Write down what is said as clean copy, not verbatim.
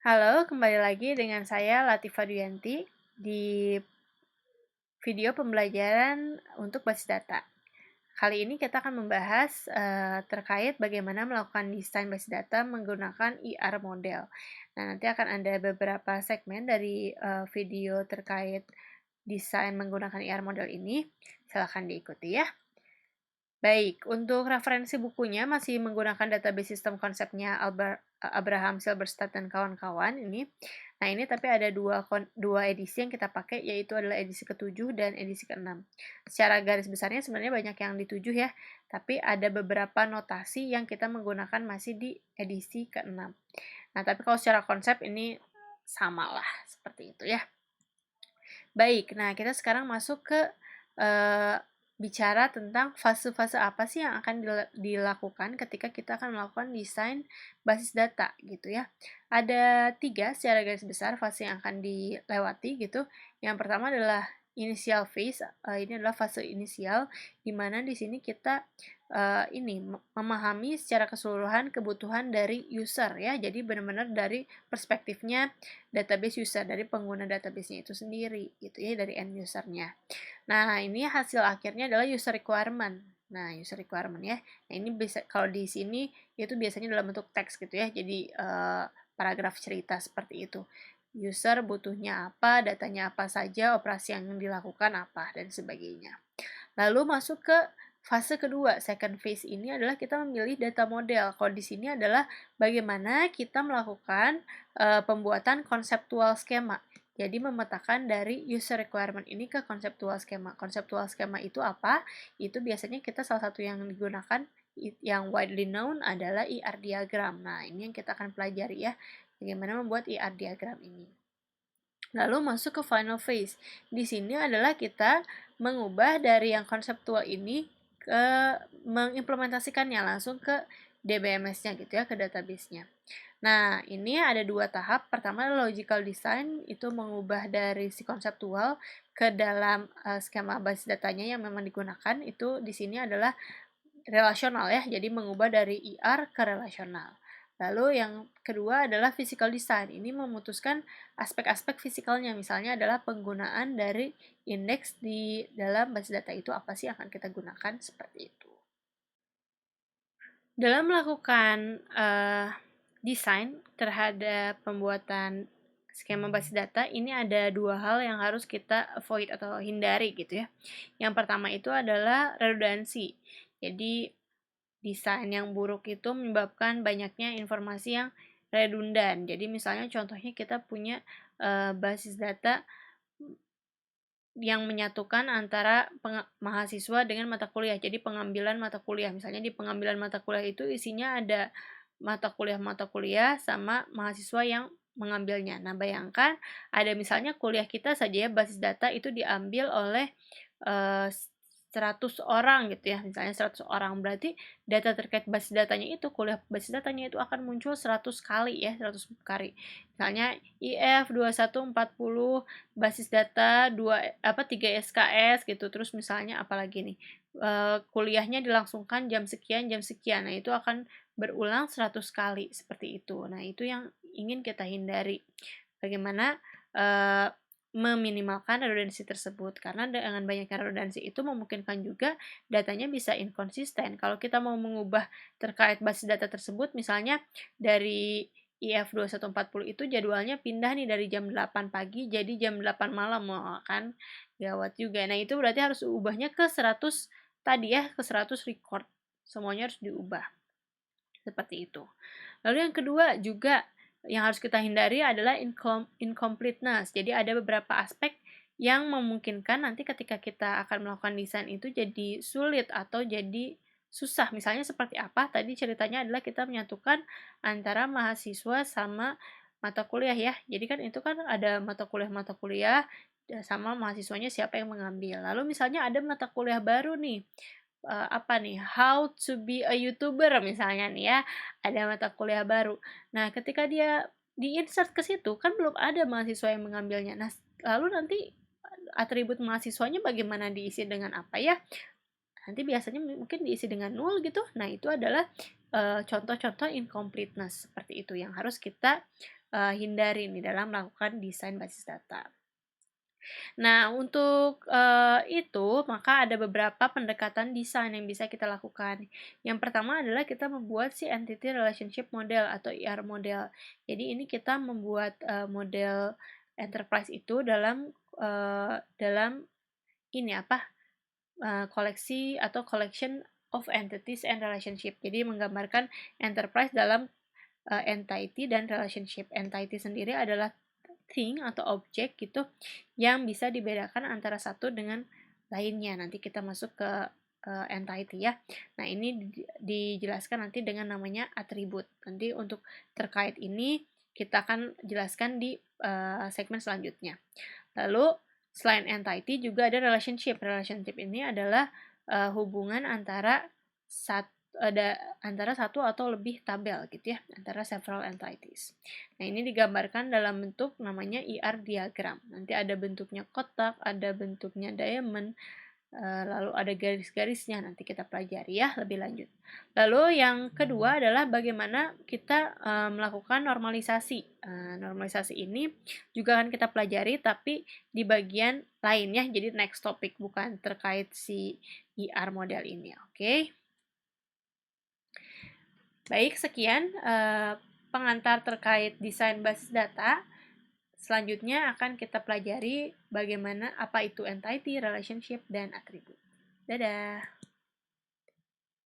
Halo, kembali lagi dengan saya Latifah Duyanti di video pembelajaran untuk basis data. Kali ini kita akan membahas terkait bagaimana melakukan desain basis data menggunakan IR model. Nah, nanti akan ada beberapa segmen dari video terkait desain menggunakan IR model ini. Silahkan diikuti ya. Baik, untuk referensi bukunya masih menggunakan database sistem konsepnya Abraham Silberstadt dan kawan-kawan ini. Nah, ini tapi ada dua edisi yang kita pakai, yaitu adalah edisi ke-7 dan edisi ke-6. Secara garis besarnya sebenarnya banyak yang di 7 ya, tapi ada beberapa notasi yang kita menggunakan masih di edisi ke-6. Nah, tapi kalau secara konsep ini sama lah, seperti itu ya. Baik, nah kita sekarang masuk ke uh, bicara tentang fase-fase apa sih yang akan dilakukan ketika kita akan melakukan desain basis data gitu ya. Ada 3 secara garis besar fase yang akan dilewati gitu. Yang pertama adalah initial phase, ini adalah fase inisial, di mana di sini kita memahami secara keseluruhan kebutuhan dari user ya. Jadi benar-benar dari perspektifnya database user, dari pengguna database-nya itu sendiri gitu ya, dari end user-nya. Nah, ini hasil akhirnya adalah user requirement. Nah, user requirement ya. Nah, ini bisa kalau di sini itu biasanya dalam bentuk teks gitu ya. Jadi paragraf cerita seperti itu. User butuhnya apa, datanya apa saja, operasi yang dilakukan apa dan sebagainya. Lalu masuk ke fase kedua, second phase ini adalah kita memilih data model. Kalau di sini adalah bagaimana kita melakukan pembuatan konseptual skema. Jadi memetakan dari user requirement ini ke konseptual skema. Konseptual skema itu apa? Itu biasanya kita salah satu yang digunakan yang widely known adalah IR diagram. Nah, ini yang kita akan pelajari ya, bagaimana membuat IR diagram ini. Lalu masuk ke final phase. Di sini adalah kita mengubah dari yang konseptual ini ke mengimplementasikannya langsung ke DBMS-nya gitu ya, ke database-nya. Nah, ini ada 2 tahap. Pertama adalah logical design, itu mengubah dari si konseptual ke dalam skema basis datanya yang memang digunakan. Itu di sini adalah relasional ya, jadi mengubah dari IR ke relasional. Lalu yang kedua adalah physical design. Ini memutuskan aspek-aspek fisikalnya, misalnya adalah penggunaan dari indeks di dalam basis data itu apa sih yang akan kita gunakan, seperti itu. Dalam melakukan desain terhadap pembuatan skema basis data, ini ada 2 hal yang harus kita avoid atau hindari gitu ya. Yang pertama itu adalah redundancy. Jadi desain yang buruk itu menyebabkan banyaknya informasi yang redundan. Jadi misalnya contohnya kita punya basis data yang menyatukan antara mahasiswa dengan mata kuliah. Jadi pengambilan mata kuliah. Misalnya di pengambilan mata kuliah itu isinya ada mata kuliah sama mahasiswa yang mengambilnya. Nah, bayangkan ada misalnya kuliah kita saja ya, basis data itu diambil oleh 100 orang gitu ya, misalnya 100 orang, berarti data terkait basis datanya itu, kuliah basis datanya itu akan muncul 100 kali ya, 100 kali. Misalnya IF 2140 basis data 3 SKS gitu, terus misalnya apalagi nih, kuliahnya dilangsungkan jam sekian, nah itu akan berulang 100 kali seperti itu. Nah, itu yang ingin kita hindari. Bagaimana meminimalkan redundansi tersebut, karena dengan banyaknya redundansi itu memungkinkan juga datanya bisa inkonsisten. Kalau kita mau mengubah terkait basis data tersebut, misalnya dari IF 2140 itu jadwalnya pindah nih dari jam 8 pagi jadi jam 8 malam, kan gawat juga. Nah, itu berarti harus ubahnya ke 100 tadi ya, ke 100 record. Semuanya harus diubah. Seperti itu. Lalu yang kedua juga yang harus kita hindari adalah incompleteness. Jadi ada beberapa aspek yang memungkinkan nanti ketika kita akan melakukan desain itu jadi sulit atau jadi susah. Misalnya seperti apa? Tadi ceritanya adalah kita menyatukan antara mahasiswa sama mata kuliah ya. Jadi kan itu kan ada mata kuliah sama mahasiswanya siapa yang mengambil. Lalu misalnya ada mata kuliah baru nih, how to be a YouTuber misalnya nih ya, ada mata kuliah baru. Nah, ketika dia di-insert ke situ, kan belum ada mahasiswa yang mengambilnya. Nah, lalu nanti atribut mahasiswanya bagaimana, diisi dengan apa ya? Nanti biasanya mungkin diisi dengan nul gitu. Nah, itu adalah contoh-contoh incompleteness seperti itu yang harus kita hindari nih dalam melakukan desain basis data. Nah, untuk itu, maka ada beberapa pendekatan desain yang bisa kita lakukan. Yang pertama adalah kita membuat si Entity Relationship Model atau ER model. Jadi ini kita membuat model enterprise itu dalam ini apa, koleksi atau collection of entities and relationship. Jadi menggambarkan enterprise dalam entity dan relationship. Entity sendiri adalah thing atau objek gitu yang bisa dibedakan antara satu dengan lainnya. Nanti kita masuk ke entity ya. Nah, ini dijelaskan nanti dengan namanya atribut. Nanti untuk terkait ini kita akan jelaskan di segmen selanjutnya. Lalu selain entity juga ada relationship. Relationship ini adalah hubungan antara satu atau lebih tabel gitu ya, antara several entities. Nah, ini digambarkan dalam bentuk namanya ER diagram. Nanti ada bentuknya kotak, ada bentuknya diamond, lalu ada garis-garisnya, nanti kita pelajari ya lebih lanjut. Lalu yang kedua adalah bagaimana kita melakukan normalisasi. Normalisasi ini juga akan kita pelajari tapi di bagian lain ya, jadi next topic, bukan terkait si ER model ini, oke? Baik, sekian pengantar terkait desain basis data. Selanjutnya akan kita pelajari bagaimana apa itu entity, relationship, dan atribut. Dadah!